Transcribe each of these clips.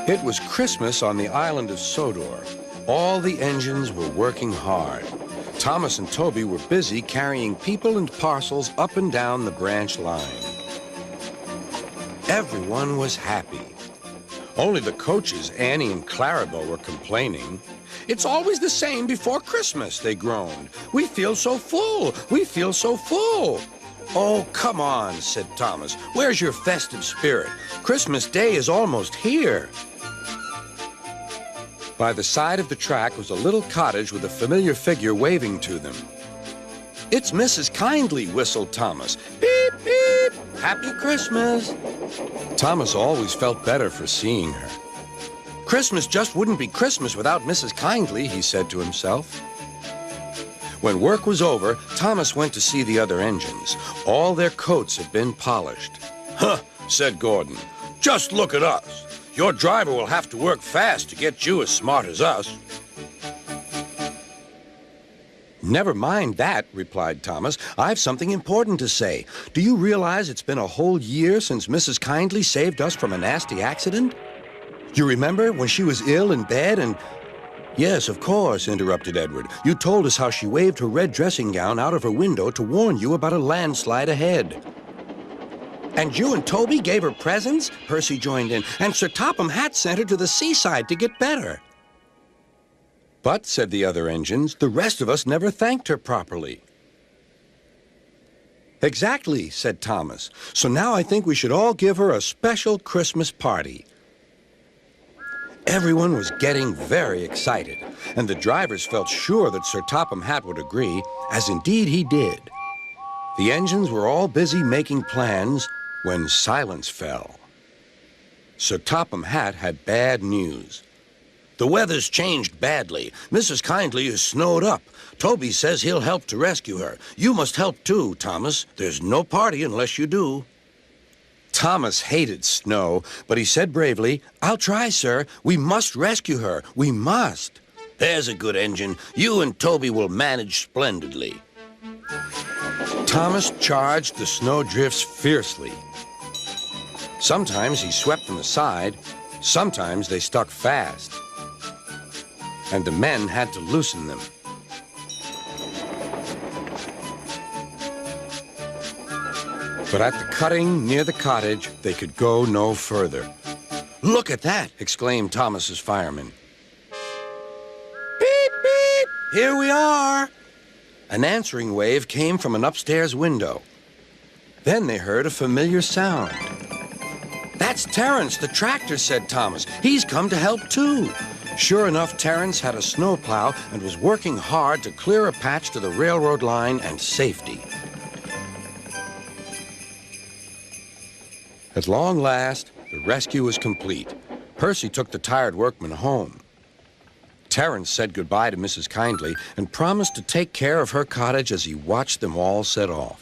It was Christmas on the island of Sodor. All the engines were working hard. Thomas and Toby were busy carrying people and parcels up and down the branch line. Everyone was happy. Only the coaches, Annie and Clarabelle, were complaining. "It's always the same before Christmas," they groaned. "We feel so full. We feel so full." "Oh, come on," said Thomas. "Where's your festive spirit? Christmas Day is almost here." By the side of the track was a little cottage with a familiar figure waving to them. "It's Mrs. Kindly," whistled Thomas. "Beep, beep! Happy Christmas!" Thomas always felt better for seeing her. Christmas just wouldn't be Christmas without Mrs. Kindly, he said to himself. When work was over, Thomas went to see the other engines. All their coats had been polished. "Huh," said Gordon. "Just look at us. Your driver will have to work fast to get you as smart as us." "Never mind that," replied Thomas. "I've something important to say. Do you realize it's been a whole year since Mrs. Kindly saved us from a nasty accident? You remember when she was ill in bed and—" "Yes, of course," interrupted Edward. "You told us how she waved her red dressing gown out of her window to warn you about a landslide ahead." "And you and Toby gave her presents?" Percy joined in. "And Sir Topham Hatt sent her to the seaside to get better." "But," said the other engines, "the rest of us never thanked her properly." "Exactly," said Thomas. "So now I think we should all give her a special Christmas party." Everyone was getting very excited, and the drivers felt sure that Sir Topham Hatt would agree, as indeed he did. The engines were all busy making plans when silence fell. Sir Topham Hatt had bad news. "The weather's changed badly. Mrs. Kindly is snowed up. Toby says he'll help to rescue her. You must help too, Thomas. There's no party unless you do." Thomas hated snow, but he said bravely, "I'll try, sir. We must rescue her. We must." "There's a good engine. You and Toby will manage splendidly." Thomas charged the snowdrifts fiercely. Sometimes he swept them aside. Sometimes they stuck fast. And the men had to loosen them. But at the cutting near the cottage, they could go no further. "Look at that!" exclaimed Thomas's fireman. "Beep, beep! Here we are!" An answering wave came from an upstairs window. Then they heard a familiar sound. "That's Terence, the tractor," said Thomas. "He's come to help too." Sure enough, Terence had a snowplow and was working hard to clear a patch to the railroad line and safety. At long last, the rescue was complete. Percy took the tired workmen home. Terence said goodbye to Mrs. Kindly and promised to take care of her cottage as he watched them all set off.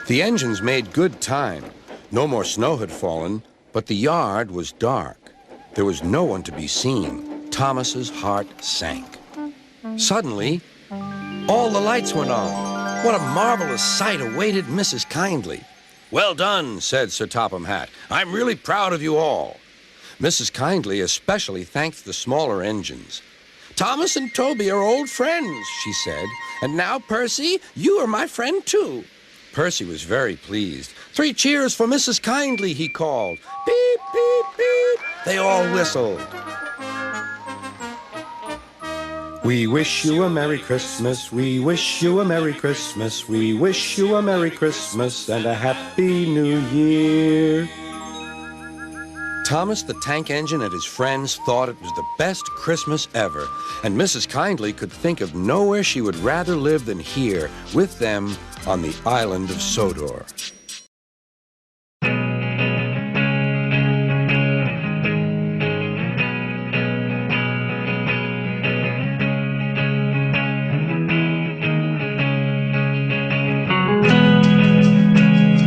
The engines made good time. No more snow had fallen, but the yard was dark. There was no one to be seen. Thomas's heart sank. Suddenly, all the lights went on. What a marvelous sight awaited Mrs. Kindly. "Well done," said Sir Topham Hatt. "I'm really proud of you all." Mrs. Kindly especially thanked the smaller engines. "Thomas and Toby are old friends," she said. "And now, Percy, you are my friend too." Percy was very pleased. "3 cheers for Mrs. Kindly," he called. "Beep, beep, beep." They all whistled. "We wish you a Merry Christmas, we wish you a Merry Christmas, we wish you a Merry Christmas and a Happy New Year." Thomas the tank engine and his friends thought it was the best Christmas ever, and Mrs. Kindly could think of nowhere she would rather live than here with them on the island of Sodor.